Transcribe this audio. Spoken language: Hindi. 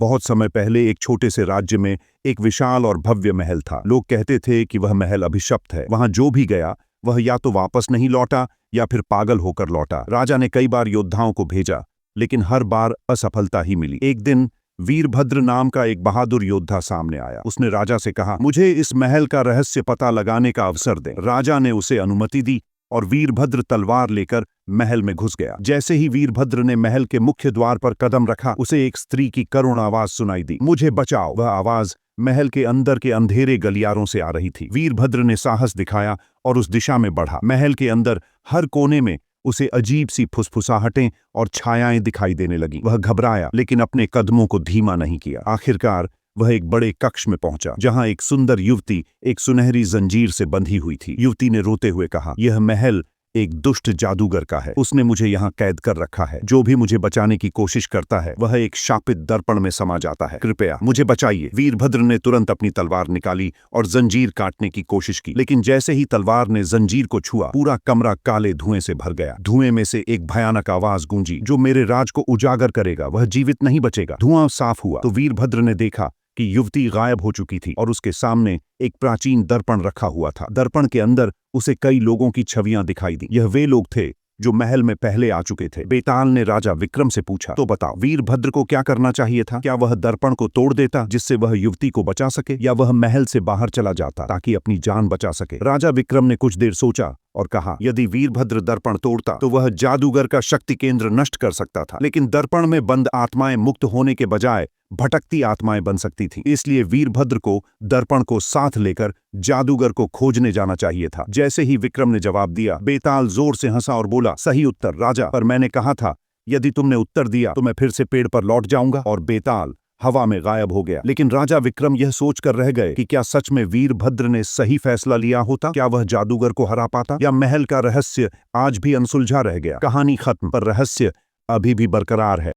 बहुत समय पहले एक छोटे से राज्य में एक विशाल और भव्य महल था। लोग कहते थे कि वह महल अभिशप्त है। वहां जो भी गया वह या तो वापस नहीं लौटा या फिर पागल होकर लौटा। राजा ने कई बार योद्धाओं को भेजा, लेकिन हर बार असफलता ही मिली। एक दिन वीरभद्र नाम का एक बहादुर योद्धा सामने आया। उसने राजा से कहा, मुझे इस महल का रहस्य पता लगाने का अवसर दें। राजा ने उसे अनुमति दी और वीरभद्र तलवार लेकर महल में घुस गया। जैसे ही वीरभद्र ने महल के मुख्य द्वार पर कदम रखा, उसे एक स्त्री की करुण आवाज सुनाई दी, मुझे बचाओ। वह आवाज महल के अंदर के अंधेरे गलियारों से आ रही थी। वीरभद्र ने साहस दिखाया और उस दिशा में बढ़ा। महल के अंदर हर कोने में उसे अजीब सी फुसफुसाहटें और छायाएं दिखाई देने लगीं। वह घबराया, लेकिन अपने कदमों को धीमा नहीं किया। आखिरकार वह एक बड़े कक्ष में पहुंचा, जहां एक सुंदर युवती एक सुनहरी जंजीर से बंधी हुई थी। युवती ने रोते हुए कहा, यह महल एक दुष्ट जादूगर का है। उसने मुझे यहाँ कैद कर रखा है। जो भी मुझे बचाने की कोशिश करता है वह एक शापित दर्पण में समा जाता है। कृपया मुझे बचाइए। वीरभद्र ने तुरंत अपनी तलवार निकाली और जंजीर काटने की कोशिश की, लेकिन जैसे ही तलवार ने जंजीर को छुआ, पूरा कमरा काले धुएं से भर गया। धुएं में से एक भयानक आवाज गूंजी, जो मेरे राज को उजागर करेगा, वह जीवित नहीं बचेगा। धुआं साफ हुआ तो वीरभद्र ने देखा कि युवती गायब हो चुकी थी और उसके सामने एक प्राचीन दर्पण रखा हुआ था। दर्पण के अंदर उसे कई लोगों की छवियां दिखाई दी। यह वे लोग थे जो महल में पहले आ चुके थे। बेताल ने राजा विक्रम से पूछा, तो बताओ वीरभद्र को क्या करना चाहिए था? क्या वह दर्पण को तोड़ देता जिससे वह युवती को बचा सके, या वह महल से बाहर चला जाता ताकि अपनी जान बचा सके? राजा विक्रम ने कुछ देर सोचा और कहा, यदि वीरभद्र दर्पण तोड़ता तो वह जादूगर का शक्ति केंद्र नष्ट कर सकता था, लेकिन दर्पण में बंद आत्माएं मुक्त होने के बजाय भटकती आत्माएं बन सकती थी। इसलिए वीरभद्र को दर्पण को साथ लेकर जादूगर को खोजने जाना चाहिए था। जैसे ही विक्रम ने जवाब दिया, बेताल जोर से हंसा और बोला, सही उत्तर राजा, पर मैंने कहा था यदि तुमने उत्तर दिया तो मैं फिर से पेड़ पर लौट जाऊंगा। और बेताल हवा में गायब हो गया। लेकिन राजा विक्रम यह सोचकर रह गए कि क्या सच में वीरभद्र ने सही फैसला लिया होता? क्या वह जादूगर को हरा पाता, या महल का रहस्य आज भी अनसुलझा रह गया? कहानी खत्म, पर रहस्य अभी भी बरकरार है।